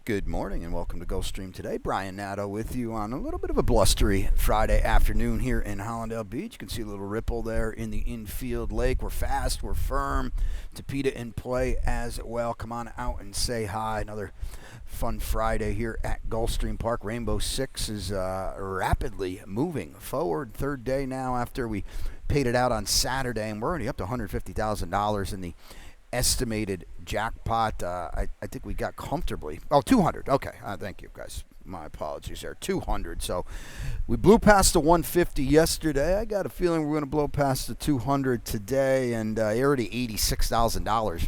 Good morning and welcome to Gulfstream today. Brian Nadeau with you on a little bit of a blustery Friday afternoon here in Hollandale Beach. You can see a little ripple there in the infield lake. We're fast, we're firm. Tapeta in play as well. Come on out and say hi. Another fun Friday here at Gulfstream Park. Rainbow Six is rapidly moving forward. Third day now after we paid it out on Saturday, and we're already up to $150,000 in the estimated jackpot. I think we got comfortably. Oh, 200. Okay. Thank you, guys. My apologies there. 200. So we blew past the 150 yesterday. I got a feeling we're going to blow past the 200 today, and already $86,000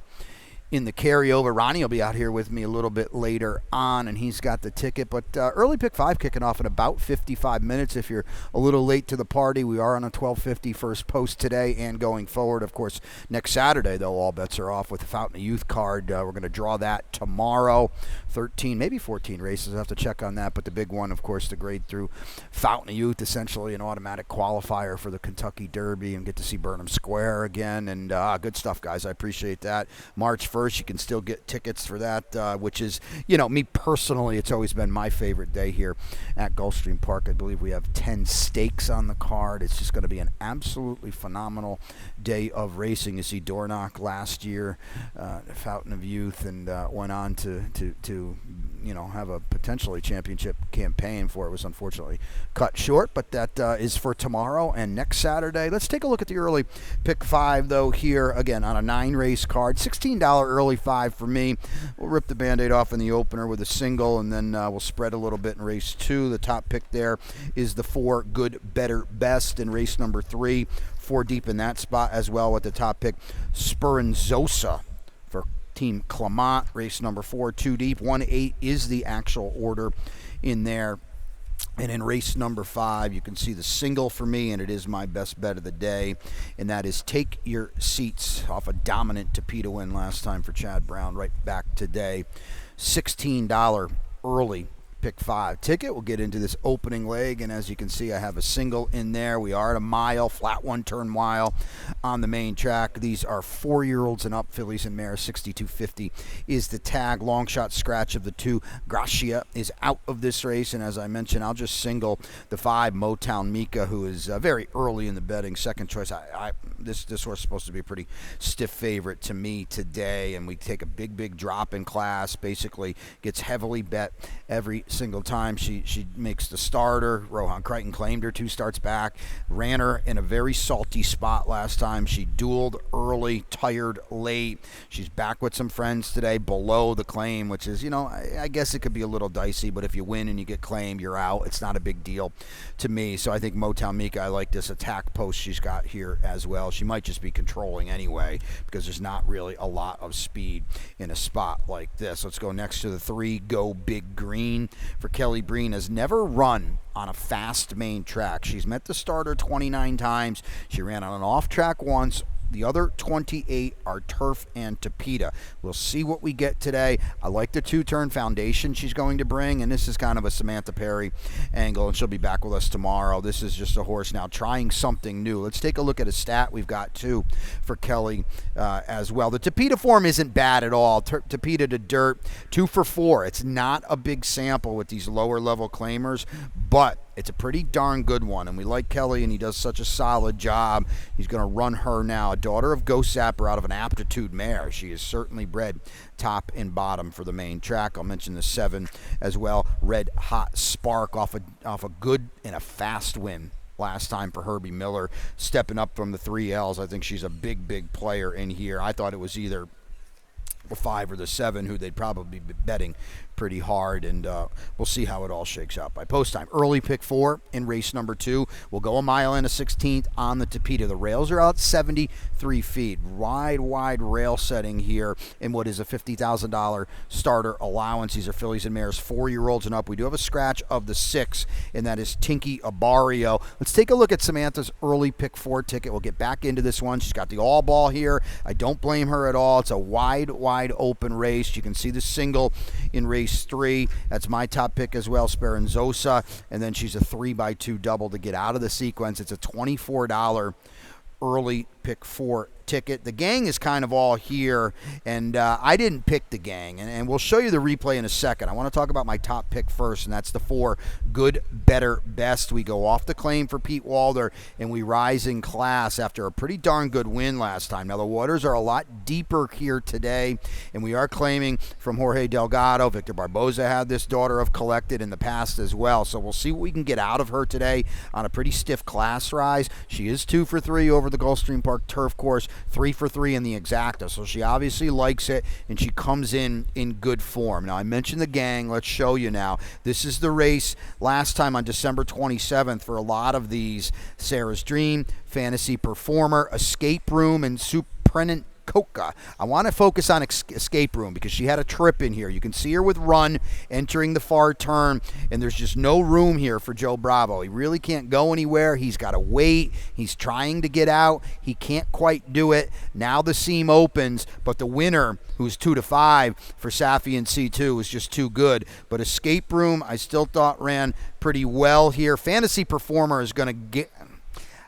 in the carryover. Ronnie will be out here with me a little bit later on, and he's got the ticket. But early pick 5 kicking off in about 55 minutes. If you're a little late to the party, we are on a 12:50 first post today and going forward. Of course, next Saturday, though, all bets are off with the Fountain of Youth card. We're going to draw that tomorrow. 13, maybe 14 races. I'll have to check on that. But the big one, of course, the grade through Fountain of Youth, essentially an automatic qualifier for the Kentucky Derby, and get to see Burnham Square again. And good stuff, guys. I appreciate that. March 1st, you can still get tickets for that, which is, me personally, it's always been my favorite day here at Gulfstream Park. I believe we have 10 stakes on the card. It's just going to be an absolutely phenomenal day of racing. You see Dornoch last year, Fountain of Youth, and went on to have a potentially championship campaign for it. Was unfortunately cut short, but that is for tomorrow and next Saturday. Let's take a look at the early pick 5, though, here again on a 9-race card. $16 early 5 for me. We'll rip the Band-Aid off in the opener with a single, and then we'll spread a little bit in race 2. The top pick there is the 4 Good, Better, Best in race number 3. 4 deep in that spot as well with the top pick Speranzosa for Team Clement. Race number 4, 2 deep. 1-8 is the actual order in there. And in race number 5, you can see the single for me, and it is my best bet of the day, and that is Take Your Seats off a dominant Tapeta win last time for Chad Brown, right back today. $16 early pick 5 ticket. We'll get into this opening leg, and as you can see, I have a single in there. We are at a mile, flat one-turn mile on the main track. These are 4-year-olds and up, fillies and mares. 6250 is the tag. Long shot scratch of the 2. Gracia is out of this race, and as I mentioned, I'll just single the 5 Motown Mika, who is very early in the betting. Second choice. This horse is supposed to be a pretty stiff favorite to me today, and we take a big drop in class. Basically gets heavily bet every single time she makes the starter. Rohan Crichton claimed her 2 starts back, ran her in a very salty spot last time. She dueled early, tired late. She's back with some friends today below the claim, which is, I guess it could be a little dicey, but if you win and you get claimed, you're out. It's not a big deal to me. So I think Motown Mika, I like this attack post she's got here as well. She might just be controlling anyway because there's not really a lot of speed in a spot like this. Let's go next to the 3 Go Big Green for Kelly Breen. Has never run on a fast main track. She's met the starter 29 times. She ran on an off track once. The other 28 are turf and Tapeta. We'll see what we get today. I like the 2-turn foundation she's going to bring, and this is kind of a Samantha Perry angle, and she'll be back with us tomorrow. This is just a horse now trying something new. Let's take a look at a stat we've got, too, for Kelly as well. The Tapeta form isn't bad at all. Tapeta to dirt, 2 for 4. It's not a big sample with these lower-level claimers, but it's a pretty darn good one, and we like Kelly, and he does such a solid job. He's going to run her now. A daughter of Ghost Zapper out of an aptitude mare. She is certainly bred top and bottom for the main track. I'll mention the 7 as well. Red Hot Spark off a good and a fast win last time for Herbie Miller. Stepping up from the 3 Ls. I think she's a big player in here. I thought it was either the 5 or the 7 who they'd probably be betting pretty hard, and we'll see how it all shakes out by post time. Early pick 4 in race number 2. We'll go a mile and a 16th on the Tapeta. The rails are out 73 feet. Wide rail setting here in what is a $50,000 starter allowance. These are fillies and mares, 4-year-olds and up. We do have a scratch of the 6, and that is Tinky Abario. Let's take a look at Samantha's early pick 4 ticket. We'll get back into this one. She's got the all ball here. I don't blame her at all. It's a wide open race. You can see the single in race 3. That's my top pick as well, Speranzosa, and then she's a 3x2 double to get out of the sequence. It's a $24 early pick pick 4 ticket. The gang is kind of all here, and I didn't pick the gang, and we'll show you the replay in a second. I want to talk about my top pick first, and that's the 4 good, better, best. We go off the claim for Pete Walder, and we rise in class after a pretty darn good win last time. Now, the waters are a lot deeper here today, and we are claiming from Jorge Delgado. Victor Barboza had this daughter of Collected in the past as well, so we'll see what we can get out of her today on a pretty stiff class rise. She is 2 for 3 over the Gulfstream Park turf course, 3 for 3 in the exacta, so she obviously likes it, and she comes in good form. Now, I mentioned the gang. Let's show you now. This is the race last time on December 27th for a lot of these: Sarah's Dream, Fantasy Performer, Escape Room, and Suprenant Coca. I want to focus on Escape Room because she had a trip in here. You can see her with Run entering the far turn, and there's just no room here for Joe Bravo. He really can't go anywhere. He's got to wait. He's trying to get out. He can't quite do it. Now the seam opens, but the winner, who's 2 to 5 for Safi and C2, is just too good. But Escape Room, I still thought ran pretty well here. Fantasy Performer is going to get,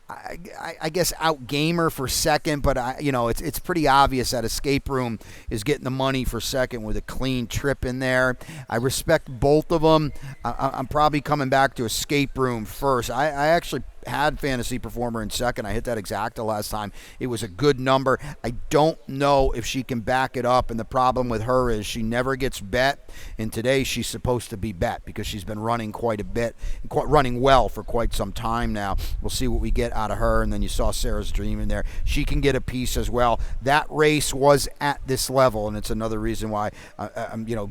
I guess, outgame her for second, but it's pretty obvious that Escape Room is getting the money for second with a clean trip in there. I respect both of them. I'm probably coming back to Escape Room first. I actually had Fantasy Performer in second. I hit that exacta last time. It was a good number. I don't know if she can back it up, and the problem with her is she never gets bet, and today she's supposed to be bet because she's been running quite a bit, running well for quite some time now. We'll see what we get out of her, and then you saw Sarah's Dream in there. She can get a piece as well. That race was at this level, and it's another reason why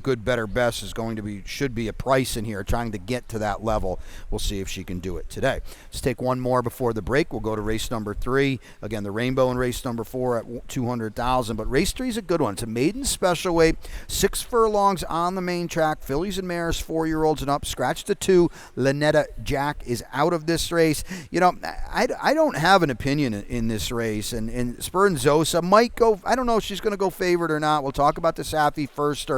good, better, best should be a price in here, trying to get to that level. We'll see if she can do it today. Let's take one more before the break. We'll go to race number 3. Again, the Rainbow in race number 4 at 200,000. But race 3 is a good one. It's a maiden special weight, 6 furlongs on the main track. Fillies and mares, 4-year-olds and up. Scratch the 2. Lynetta Jack is out of this race. I don't have an opinion in this race. And Speranzosa might go. I don't know if she's going to go favored or not. We'll talk about the Safi first.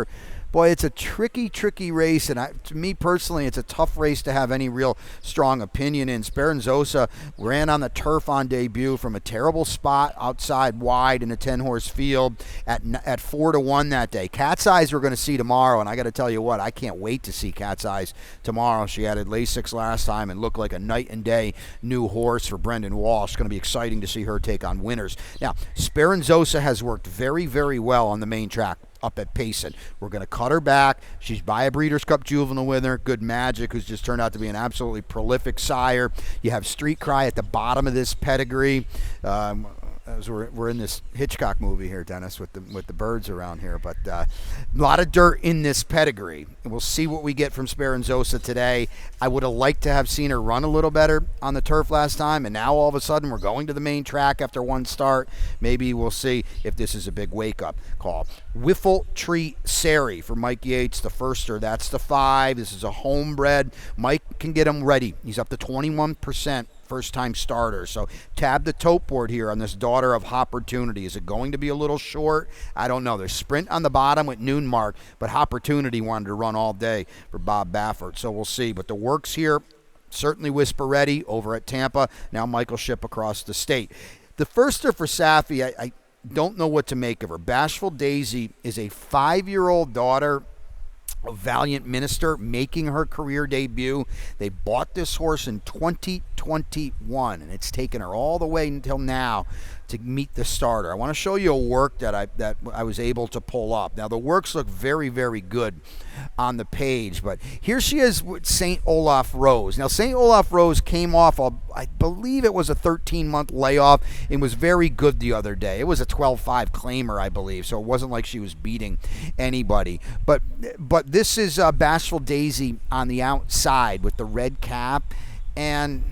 Boy, it's a tricky race, and to me personally, it's a tough race to have any real strong opinion in. Speranzosa ran on the turf on debut from a terrible spot outside wide in a 10-horse field at 4 to 1 that day. Cat's Eyes we're going to see tomorrow, and I got to tell you what, I can't wait to see Cat's Eyes tomorrow. She added Lasix last time and looked like a night and day new horse for Brendan Walsh. It's going to be exciting to see her take on winners. Now, Speranzosa has worked very, very well on the main track up at Payson. We're going to cut her back. She's by a Breeders' Cup juvenile winner, Good Magic, who's just turned out to be an absolutely prolific sire. You have Street Cry at the bottom of this pedigree. As we're in this Hitchcock movie here, Dennis, with the birds around here, but a lot of dirt in this pedigree. And we'll see what we get from Speranzosa today. I would have liked to have seen her run a little better on the turf last time, and now all of a sudden we're going to the main track after one start. Maybe we'll see if this is a big wake-up call. Whiffle Tree Sari for Mike Yates, the firster. That's the 5. This is a homebred. Mike can get him ready. He's up to 21%. First-time starter. So tab the tote board here on this Daughter of Opportunity. Is it going to be a little short? I don't know. There's sprint on the bottom with noon mark, but Opportunity wanted to run all day for Bob Baffert, so we'll see. But the works here, certainly Whisper Ready over at Tampa. Now Michael Ship across the state. The firster for Safi, I don't know what to make of her. Bashful Daisy is a 5-year-old daughter of Valiant Minister, making her career debut. They bought this horse in 2021, and it's taken her all the way until now to meet the starter. I want to show you a work that I was able to pull up. Now, the works look very, very good on the page, but here she is with St. Olaf Rose. Now, St. Olaf Rose came off, I believe it was a 13-month layoff, and was very good the other day. It was a 12-5 claimer, I believe, so it wasn't like she was beating anybody. But this is Bashful Daisy on the outside with the red cap, and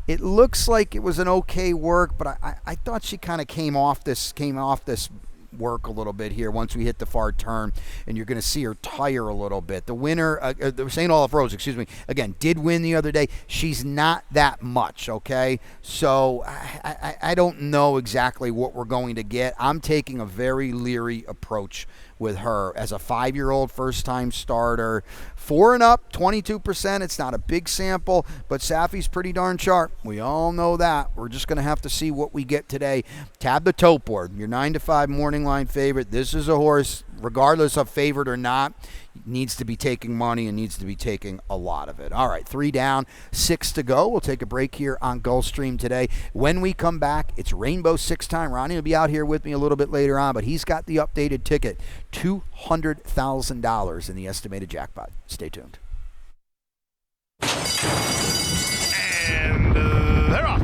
it looks like it was an okay work, but I thought she kind of came off this work a little bit here once we hit the far turn, and you're going to see her tire a little bit. The winner, the St. Olaf Rose, again, did win the other day. She's not that much, okay? So I don't know exactly what we're going to get. I'm taking a very leery approach with her as a 5-year-old first-time starter. 4 and up, 22%. It's not a big sample, but Safi's pretty darn sharp. We all know that. We're just going to have to see what we get today. Tab the tote board. Your 9 to 5 morning line favorite. This is a horse, regardless of favorite or not, needs to be taking money and needs to be taking a lot of it. All right, 3 down, 6 to go. We'll take a break here on Gulfstream today. When we come back, it's Rainbow Six time. Ronnie will be out here with me a little bit later on, but he's got the updated ticket, $200,000 in the estimated jackpot. Stay tuned. And they're off.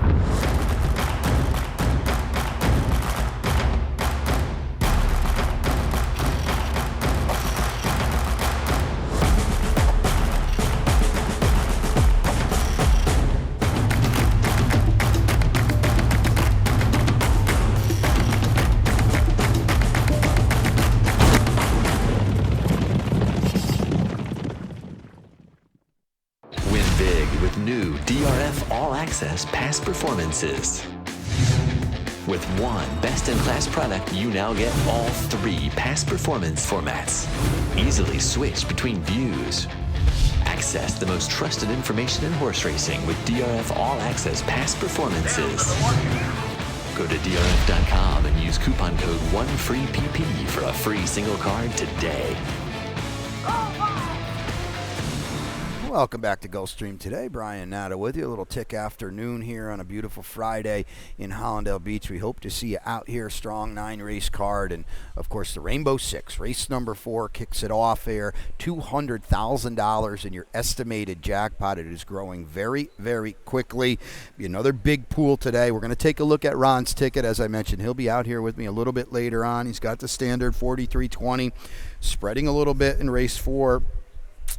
New DRF All Access Past Performances. With one best-in-class product, you now get all 3 past performance formats. Easily switch between views. Access the most trusted information in horse racing with DRF All Access Past Performances. Go to DRF.com and use coupon code 1FREEPP for a free single card today. Welcome back to Gulfstream today. Brian Natta with you. A little tick afternoon here on a beautiful Friday in Hollandale Beach. We hope to see you out here. Strong 9 race card. And, of course, the Rainbow Six. Race number 4 kicks it off here. $200,000 in your estimated jackpot. It is growing very, very quickly. Be another big pool today. We're going to take a look at Ron's ticket. As I mentioned, he'll be out here with me a little bit later on. He's got the standard 43.20. Spreading a little bit in race 4.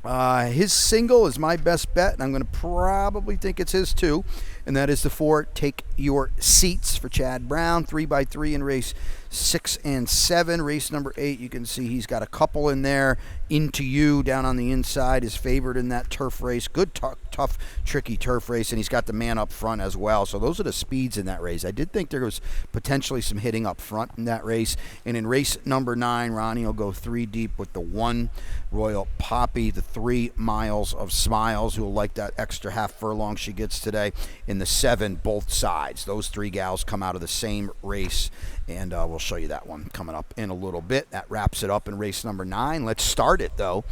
His single is my best bet, and I'm going to probably think it's his too, and that is the 4 Take Your Seats for Chad Brown, 3x3 in race 6 and 7. Race number 8, you can see he's got a couple in there. Into You down on the inside is favored in that turf race. Good, tough, tricky turf race, and he's got the man up front as well. So those are the speeds in that race. I did think there was potentially some hitting up front in that race. And in race number 9, Ronnie will go 3 deep with the 1 Royal Poppy, the 3 Miles of Smiles, who will like that extra half furlong she gets today, in the 7 Both Sides. Those 3 gals come out of the same race, and we'll show you that one coming up in a little bit. That wraps it up in race number 9. Let's start it, though,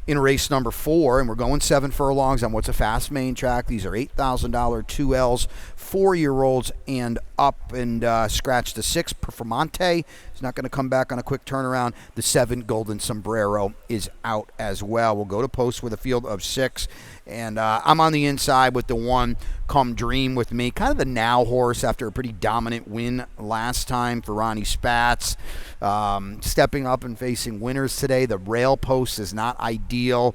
in race number 4, and we're going 7 furlongs on what's a fast main track. These are $8,000 2Ls, 4-year-olds and up, and scratch the 6 Performante. He's not going to come back on a quick turnaround. The 7 Golden Sombrero is out as well. We'll go to post with a field of 6, and I'm on the inside with the 1 Come Dream With Me, kind of the now horse after a pretty dominant win last time for Ronnie Spatz. Stepping up and facing winners today. The rail post is not ideal.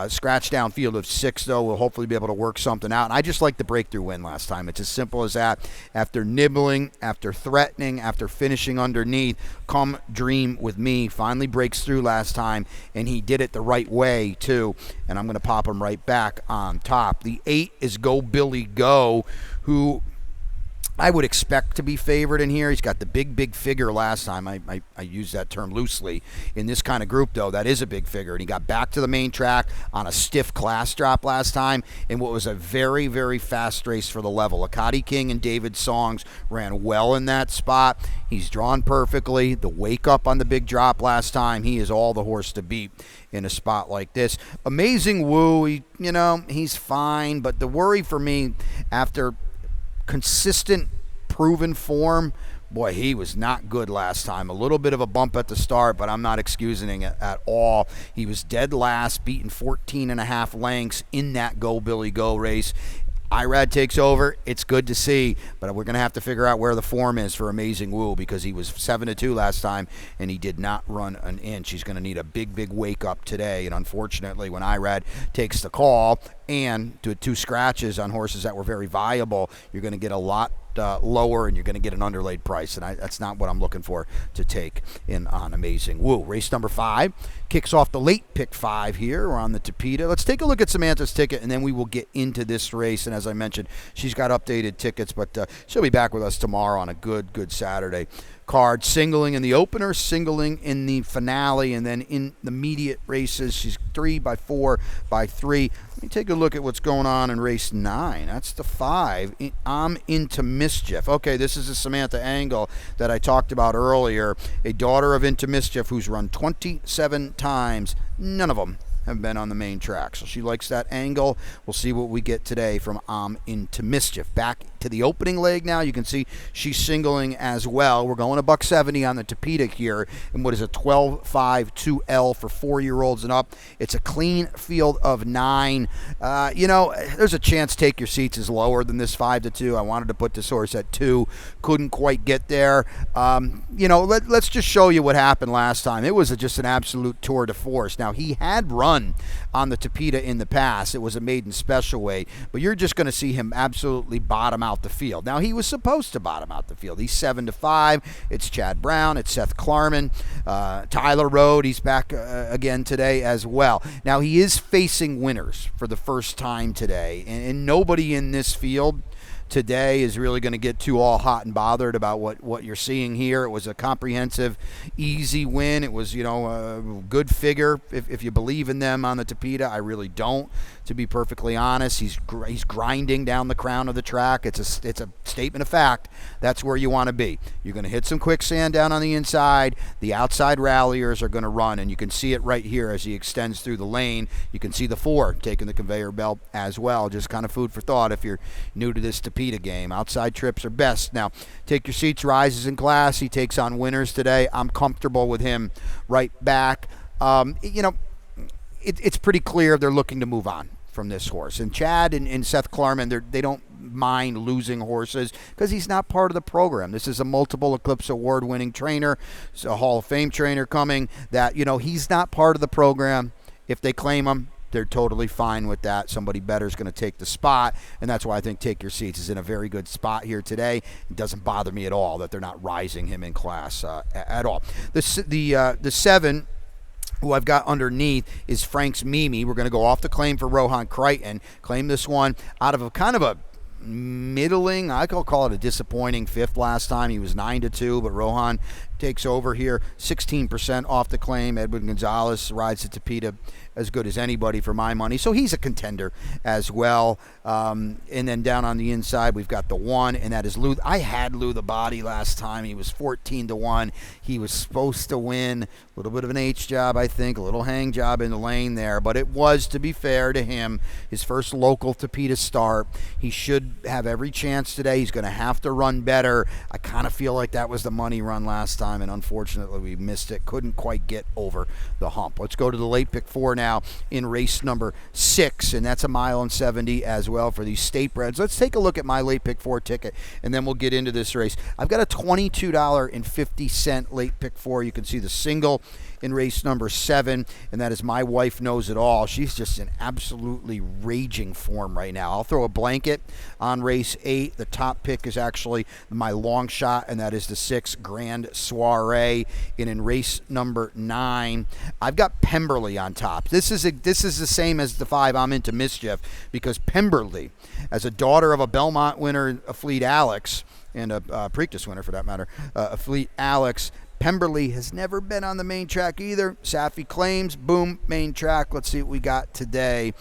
Scratch down field of 6, though. We'll hopefully be able to work something out. And I just like the breakthrough win last time. It's as simple as that. After nibbling, after threatening, after finishing underneath, Come Dream With Me finally breaks through last time, and he did it the right way, too. And I'm going to pop him right back on top. The 8 is Go Billy Go, who I would expect to be favored in here. He's got the big figure last time. I use that term loosely. In this kind of group, though, that is a big figure. And he got back to the main track on a stiff class drop last time in what was a very, very fast race for the level. Akati King and David Songs ran well in that spot. He's drawn perfectly. The wake up on the big drop last time, he is all the horse to beat in a spot like this. Amazing Woo, he's fine. But the worry for me, after consistent proven form, boy, he was not good last time. A little bit of a bump at the start, but I'm not excusing it at all. He was dead last, beaten 14.5 lengths in that Go Billy Go race. Irad takes over. It's good to see, but we're going to have to figure out where the form is for Amazing Woo, because he was 7-2 last time, and he did not run an inch. He's going to need a big wake up today, and unfortunately, when Irad takes the call, and to 2 scratches on horses that were very viable, you're going to get a lot lower, and you're going to get an underlaid price, and that's not what I'm looking for to take in on Amazing Woo. Race number 5 kicks off the late pick 5 here. We're on the Tapeta. Let's take a look at Samantha's ticket, and then we will get into this race. And as I mentioned, she's got updated tickets, but she'll be back with us tomorrow on a good Saturday card. Singling in the opener, singling in the finale, and then in the immediate races, she's 3x4 by 3. Let me take a look at what's going on in race 9. That's the 5. I'm Into Mischief. Okay, this is a Samantha angle that I talked about earlier. A daughter of Into Mischief who's run 27 times. None of them have been on the main track. So she likes that angle. We'll see what we get today from Into Mischief. Back to the opening leg now. You can see she's singling as well. We're going $170 on the Tapeta here, and what is a 12.52L for 4-year-olds and up. It's a clean field of 9. There's a chance Take Your Seats is lower than this 5-2. I wanted to put this horse at 2. Couldn't quite get there. Let's just show you what happened last time. It was just an absolute tour de force. Now, he had run on the Tapeta in the past. It was a maiden special weight, but you're just going to see him absolutely bottom out the field. Now, he was supposed to bottom out the field. He's 7-5. It's Chad Brown. It's Seth Klarman. Tyler Road. He's back again today as well. Now, he is facing winners for the first time today, and nobody in this field today is really going to get too all hot and bothered about what you're seeing here. It was a comprehensive, easy win. It was, a good figure if you believe in them on the Tapeta. I really don't, to be perfectly honest. He's grinding down the crown of the track. It's a statement of fact. That's where you want to be. You're going to hit some quicksand down on the inside. The outside ralliers are going to run, and you can see it right here as he extends through the lane. You can see the 4 taking the conveyor belt as well. Just kind of food for thought if you're new to this Tapeta game. Outside trips are best. Now, Take Your Seats rises in class. He takes on winners today. I'm comfortable with him right back. It's pretty clear they're looking to move on from this horse. And Chad and Seth Klarman, they don't mind losing horses because he's not part of the program. This is a multiple Eclipse Award-winning trainer. It's a Hall of Fame trainer coming that, he's not part of the program. If they claim him, they're totally fine with that. Somebody better is going to take the spot, and that's why I think Take Your Seats is in a very good spot here today. It doesn't bother me at all that they're not rising him in class at all. The 7 who I've got underneath is Frank's Mimi. We're going to go off the claim for Rohan Crichton. Claim this one out of a kind of a middling, I could call it a disappointing 5th last time. He was 9-2, but Rohan takes over here, 16% off the claim. Edwin Gonzalez rides the Tapeta as good as anybody for my money, so he's a contender as well. And then down on the inside, we've got the 1, and that is Lou. I had Lou the Body last time. He was 14-1. He was supposed to win. A little bit of an H job, I think, a little hang job in the lane there, but it was, to be fair to him, his first local Tapeta start. He should have every chance today. He's going to have to run better. I kind of feel like that was the money run last time, and unfortunately we missed it. Couldn't quite get over the hump. Let's go to the late pick 4 now in race number 6, and that's a 1.70 as well for these state breds. Let's take a look at my late pick 4 ticket, and then we'll get into this race. I've got a $22.50 late pick 4. You can see the single in race number 7, and that is My Wife Knows It All. She's just in absolutely raging form right now. I'll throw a blanket on race 8. The top pick is actually my long shot, and that is the 6 Grand Soiree. And in race number 9, I've got Pemberley on top. This is the same as the 5 I'm Into Mischief, because Pemberley, as a daughter of a Belmont winner, a Fleet Alex, and a Preakness winner for that matter, a Fleet Alex, Pemberley has never been on the main track either. Safi claims, boom, main track. Let's see what we got today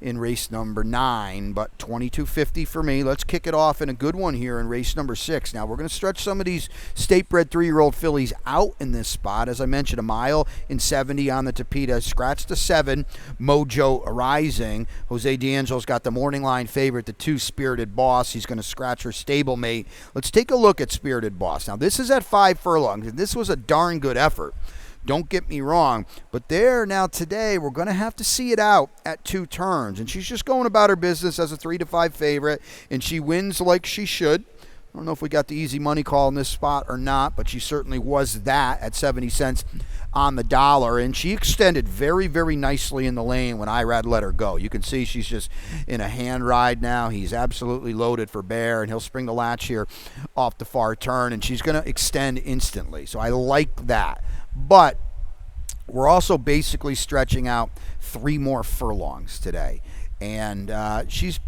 in race number 9, but $22.50 for me. Let's kick it off in a good one here in race number 6. Now, we're going to stretch some of these state-bred 3-year-old fillies out in this spot. As I mentioned, a 1.70 on the Tapeta. Scratch the 7, Mojo Rising. Jose D'Angelo's got the morning line favorite, the 2 Spirited Boss. He's going to scratch her stablemate. Let's take a look at Spirited Boss. Now, this is at 5 furlongs. This was a darn good effort. Don't get me wrong, but there now today we're going to have to see it out at 2 turns, and she's just going about her business as a 3-5 favorite, and she wins like she should. I don't know if we got the easy money call in this spot or not, but she certainly was that at 70 cents on the dollar, and she extended very, very nicely in the lane when Irad let her go. You can see she's just in a hand ride now. He's absolutely loaded for bear, and he'll spring the latch here off the far turn, and she's going to extend instantly. So I like that. But we're also basically stretching out 3 more furlongs today, and she's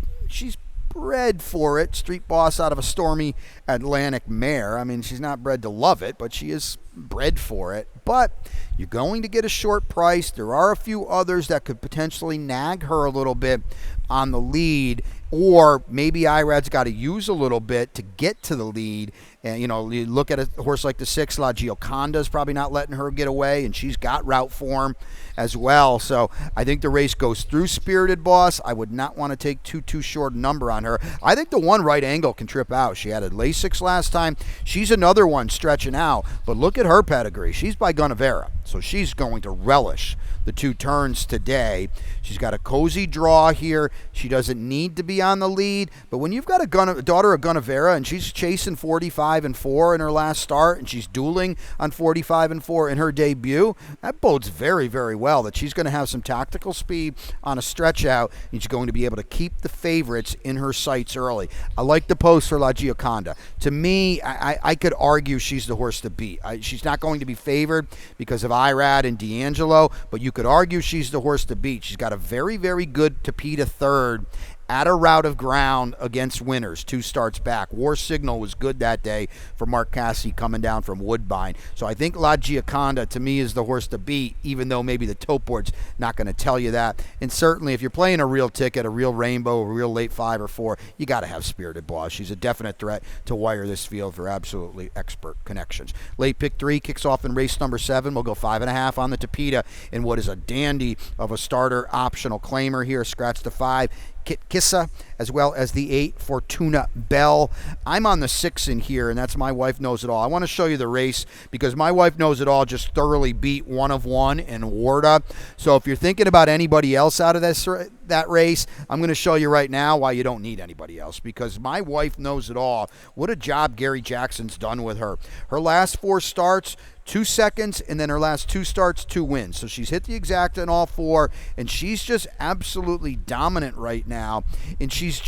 bred for it. Street Boss out of a stormy Atlantic mare. I mean, she's not bred to love it, but she is bred for it. But you're going to get a short price. There are a few others that could potentially nag her a little bit on the lead, or maybe Irad's got to use a little bit to get to the lead. And, you look at a horse like the 6, La Gioconda's probably not letting her get away, and she's got route form as well. So I think the race goes through Spirited Boss. I would not want to take too short a number on her. I think the one right angle can trip out. She had a Lasix last time. She's another one stretching out. But look at her pedigree. She's by Gunnevera, so she's going to relish the 2 turns today. She's got a cozy draw here. She doesn't need to be on the lead, but when you've got a daughter of Gunnevera and she's chasing 45-4 in her last start, and she's dueling on 45-4 in her debut, that bodes very, very well that she's going to have some tactical speed on a stretch out, and she's going to be able to keep the favorites in her sights early. I like the post for La Gioconda. To me, I could argue she's the horse to beat. She's not going to be favored because of Irad and D'Angelo, but you could argue she's the horse to beat. She's got a very, very good Tapeta third at a route of ground against winners 2 starts back. War Signal was good that day for Mark Cassidy coming down from Woodbine. So I think La Gioconda, to me, is the horse to beat, even though maybe the tote board's not going to tell you that. And certainly if you're playing a real ticket, a real rainbow, a real late 5 or 4, you got to have Spirited Boss. She's a definite threat to wire this field for absolutely expert connections. Late pick 3 kicks off in race number 7. We'll go 5.5 on the Tapeta in what is a dandy of a starter optional claimer here. Scratch the 5. Kit Kissa, as well as the 8, Fortuna Bell. I'm on the 6 in here, and that's My Wife Knows It All. I want to show you the race because My Wife Knows It All just thoroughly beat One of One and Warda. So if you're thinking about anybody else out of that race, I'm going to show you right now why you don't need anybody else, because My Wife Knows It All. What a job Gary Jackson's done with her. Her last 4 starts, 2 seconds, and then her last 2 starts, 2 wins. So she's hit the exacta in all 4, and she's just absolutely dominant right now. And she's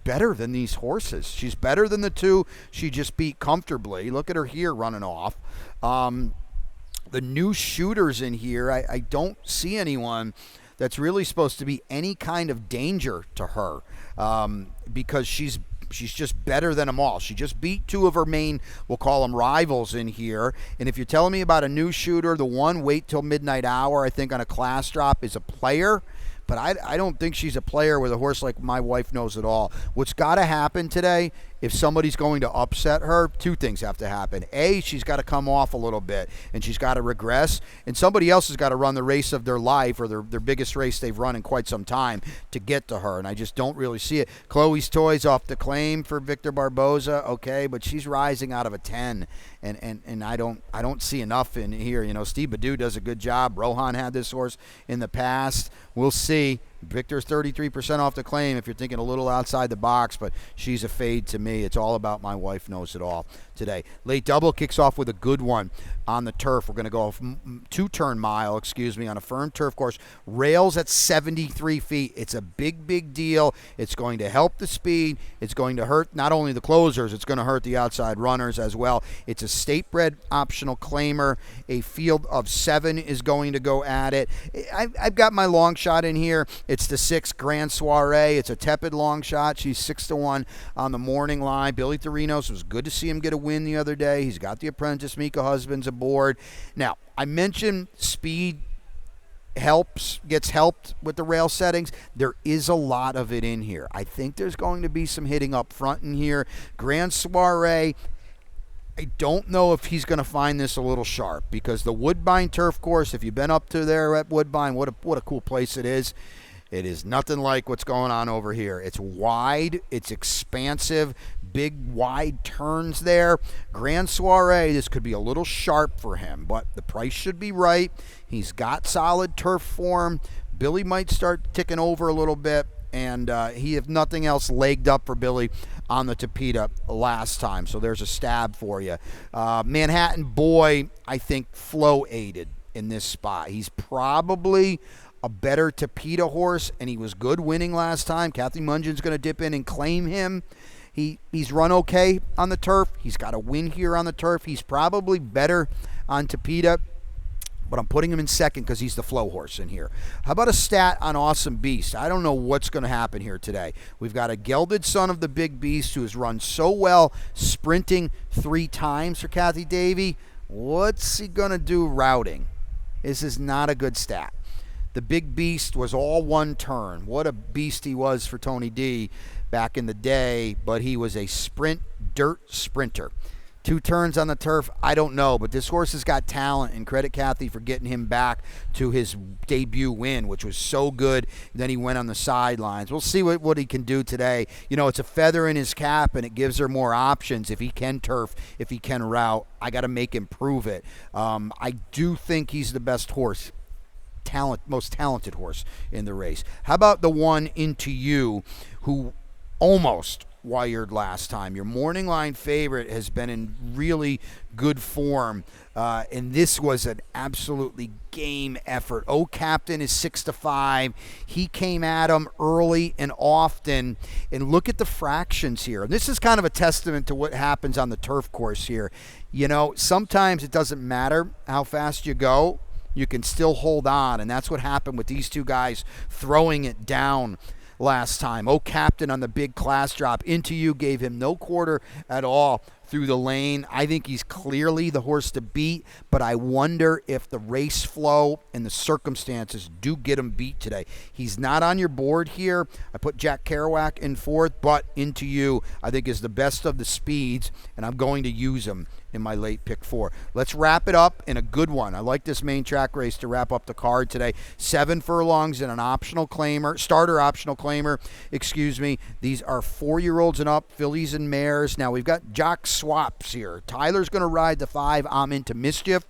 better than these horses. She's better than the 2 she just beat comfortably. Look at her here running off. The new shooters in here, I don't see anyone that's really supposed to be any kind of danger to her, because she's just better than them all. She just beat 2 of her main, we'll call them rivals in here. And if you're telling me about a new shooter, the one Wait Till Midnight Hour, I think on a class drop, is a player. But I don't think she's a player with a horse like My Wife Knows It All. What's got to happen today, if somebody's going to upset her, 2 things have to happen. A, she's got to come off a little bit, and she's got to regress. And somebody else has got to run the race of their life, or their biggest race they've run in quite some time, to get to her. And I just don't really see it. Chloe's Toys off the claim for Victor Barboza, okay, but she's rising out of a 10. And I don't see enough in here. Steve Badu does a good job. Rohan had this horse in the past. We'll see. Victor's 33% off the claim if you're thinking a little outside the box, but she's a fade to me. It's all about My Wife Knows It All today. Late double kicks off with a good one on the turf. We're going to go 2-turn mile, on a firm turf course. Rails at 73 feet. It's a big, big deal. It's going to help the speed. It's going to hurt not only the closers, it's going to hurt the outside runners as well. It's a state-bred optional claimer. A field of 7 is going to go at it. I've got my long shot in here. It's the 6 Grand Soiree. It's a tepid long shot. She's 6-1 on the morning line. Billy Therinos, was good to see him get a win the other day. He's got the apprentice Mika Husbands aboard. Now, I mentioned speed gets helped with the rail settings. There is a lot of it in here. I think there's going to be some hitting up front in here. Grand Soiree, I don't know if he's going to find this a little sharp, because the Woodbine turf course, if you've been up to there at Woodbine, what a cool place it is. It is nothing like what's going on over here. It's wide, it's expansive, big wide turns there. Grand Soiree, this could be a little sharp for him, but the price should be right. He's got solid turf form. Billy might start ticking over a little bit. and he, if nothing else, legged up for Billy on the Tapeta last time. So there's a stab for you. Manhattan Boy, I think, flow aided in this spot. He's probably a better Tapeta horse, and he was good winning last time. Kathy Mungin's going to dip in and claim him. He's run okay on the turf. He's got a win here on the turf. He's probably better on Tapeta, but I'm putting him in second because he's the flow horse in here. How about a stat on Awesome Beast? I don't know what's going to happen here today. We've got a gelded son of the Big Beast who has run so well sprinting 3 times for Kathy Davy. What's he going to do routing? This is not a good stat. The Big Beast was all one turn. What a beast he was for Tony D back in the day, but he was a dirt sprinter. 2 turns on the turf, I don't know, but this horse has got talent, and credit Kathy for getting him back to his debut win, which was so good. Then he went on the sidelines. We'll see what he can do today. You know, it's a feather in his cap, and it gives her more options if he can turf, if he can route. I got to make him prove it. I do think he's the best horse. Most talented horse in the race. How about the one Into You, who almost wired last time? Your morning line favorite has been in really good form, and this was an absolutely game effort. Captain is 6-5. He came at him early and often, and look at the fractions here. And this is kind of a testament to what happens on the turf course here. You know, sometimes it doesn't matter how fast you go. You can still hold on, and that's what happened with these 2 guys throwing it down last time. Captain on the big class drop. Into You gave him no quarter at all through the lane. I think he's clearly the horse to beat, but I wonder if the race flow and the circumstances do get him beat today. He's not on your board here. I put Jack Kerouac in 4th, but Into You, I think, is the best of the speeds, and I'm going to use him in my late pick 4. Let's wrap it up in a good one. I like this main track race to wrap up the card today. 7 furlongs and an optional claimer, starter optional claimer, excuse me. These are 4-year-olds and up, fillies and mares. Now we've got jock swaps here. Tyler's going to ride the 5, I'm Into Mischief.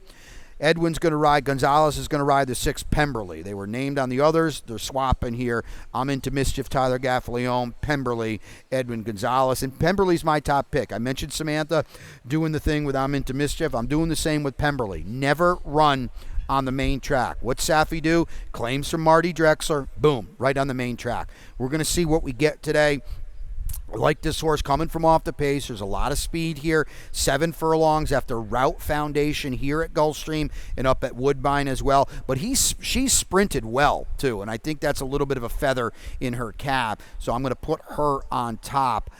Edwin's going to ride, Gonzalez is going to ride the 6, Pemberley. They were named on the others. They're swapping here. I'm Into Mischief, Tyler Gaffalione, Pemberley, Edwin Gonzalez. And Pemberley's my top pick. I mentioned Samantha doing the thing with I'm Into Mischief. I'm doing the same with Pemberley. Never run on the main track. What's Safi do? Claims from Marty Drexler. Boom, right on the main track. We're going to see what we get today. I like this horse coming from off the pace. There's a lot of speed here. 7 furlongs after Route Foundation here at Gulfstream and up at Woodbine as well. But she's sprinted well, too, and I think that's a little bit of a feather in her cap. So I'm going to put her on top.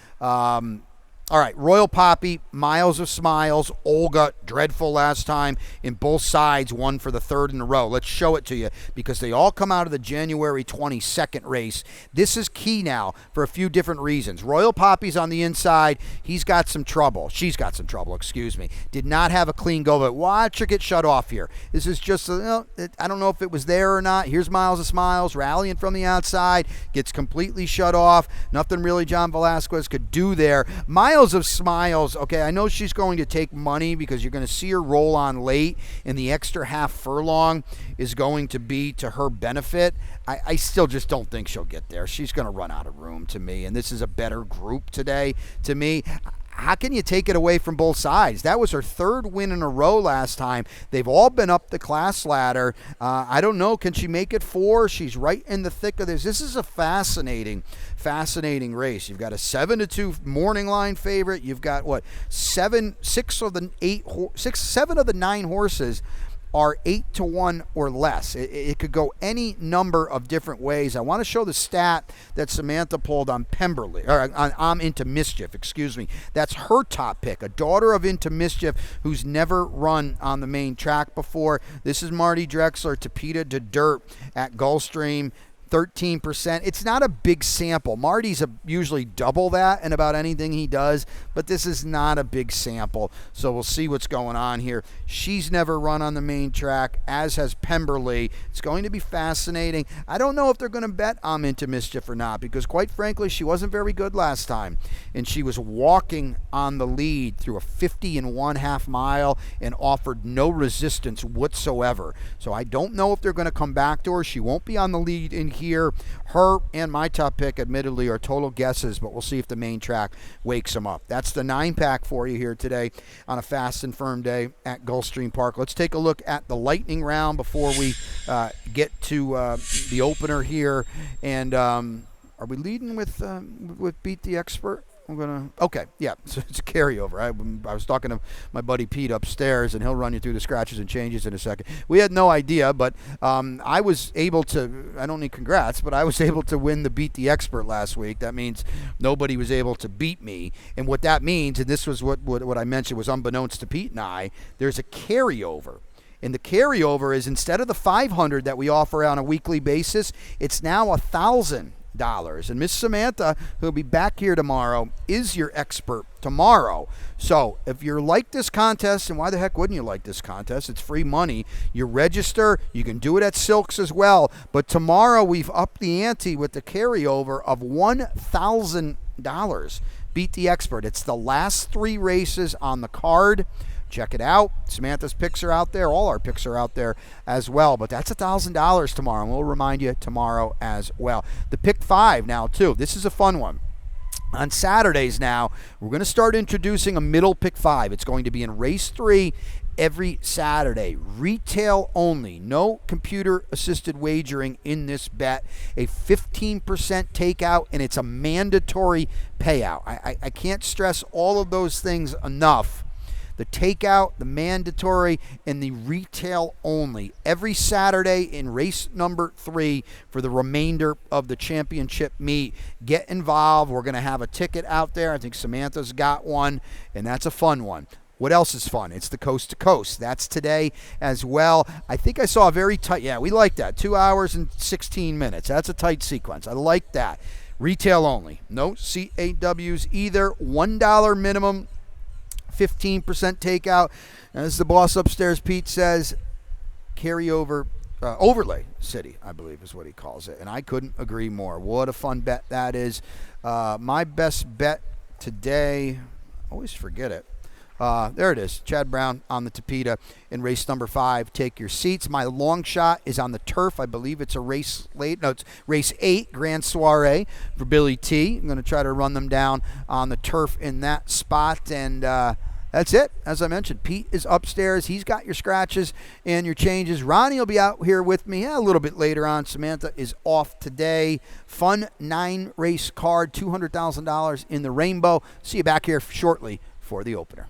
All right, Royal Poppy, Miles of Smiles, Olga, dreadful last time, and both sides won for the 3rd in a row. Let's show it to you because they all come out of the January 22nd race. This is key now for a few different reasons. Royal Poppy's on the inside. He's got some trouble. She's got some trouble, excuse me. Did not have a clean go, but watch her get shut off here. This is just, I don't know if it was there or not. Here's Miles of Smiles rallying from the outside, gets completely shut off. Nothing really John Velasquez could do there. Miles of Smiles, okay, I know she's going to take money because you're going to see her roll on late, and the extra half furlong is going to be to her benefit. I still just don't think she'll get there. She's going to run out of room to me, and this is a better group today to me. How can you take it away from both sides? That was her 3rd win in a row last time. They've all been up the class ladder. I don't know. Can she make it 4? She's right in the thick of this. This is a fascinating race. You've got a 7-2 morning line favorite. You've got, 7 of the 9 horses are 8-1 or less. It could go any number of different ways. I want to show the stat that Samantha pulled on Pemberley, or on I'm Into Mischief, excuse me. That's her top pick, a daughter of Into Mischief who's never run on the main track before. This is Marty Drexler, Tapeta to Dirt at Gulfstream. 13%. It's not a big sample. Marty's usually double that in about anything he does, but this is not a big sample. So we'll see what's going on here. She's never run on the main track, as has Pemberley. It's going to be fascinating. I don't know if they're going to bet I'm Into Mischief or not, because quite frankly, she wasn't very good last time, and she was walking on the lead through a 50 1/2 mile and offered no resistance whatsoever. So I don't know if they're going to come back to her. She won't be on the lead in here. Her and my top pick, admittedly, are total guesses, but we'll see if the main track wakes them up. That's the 9-pack for you here today on a fast and firm day at Gulfstream Park. Let's take a look at the lightning round before we get to the opener here. And are we leading with Beat the Expert? Okay, yeah, so it's a carryover. I was talking to my buddy Pete upstairs, and he'll run you through the scratches and changes in a second. We had no idea, but I was able to, I don't need congrats, but I was able to win the Beat the Expert last week. That means nobody was able to beat me. And what that means, and this was what I mentioned was unbeknownst to Pete and I, there's a carryover. And the carryover is, instead of the $500 that we offer on a weekly basis, it's now $1,000. And Miss Samantha, who'll be back here tomorrow, is your expert tomorrow. So if you're like this contest, and why the heck wouldn't you like this contest? It's free money. You register. You can do it at Silks as well. But tomorrow we've upped the ante with the carryover of $1,000. Beat the Expert. It's the last 3 races on the card. Check it out. Samantha's picks are out there. All our picks are out there as well. But that's $1,000 tomorrow, and we'll remind you tomorrow as well. The pick 5 now, too. This is a fun one. On Saturdays now, we're going to start introducing a middle pick 5. It's going to be in race 3 every Saturday. Retail only. No computer-assisted wagering in this bet. A 15% takeout, and it's a mandatory payout. I can't stress all of those things enough. The takeout, the mandatory, and the retail only. Every Saturday in race number 3 for the remainder of the championship meet. Get involved. We're going to have a ticket out there. I think Samantha's got one, and that's a fun one. What else is fun? It's the Coast to Coast. That's today as well. I think I saw a very tight, yeah, we like that. 2 hours and 16 minutes. That's a tight sequence. I like that. Retail only. No CAWs either. $1 minimum. 15% takeout. As the boss upstairs, Pete, says, carryover, overlay city, I believe is what he calls it. And I couldn't agree more. What a fun bet that is. My best bet today, I always forget it. There it is. Chad Brown on the Tapeta in race number 5. Take your seats. My long shot is on the turf. I believe it's a race late. No, it's race 8, Grand Soiree for Billy T. I'm going to try to run them down on the turf in that spot. And that's it. As I mentioned, Pete is upstairs. He's got your scratches and your changes. Ronnie will be out here with me a little bit later on. Samantha is off today. Fun 9-race card, $200,000 in the rainbow. See you back here shortly for the opener.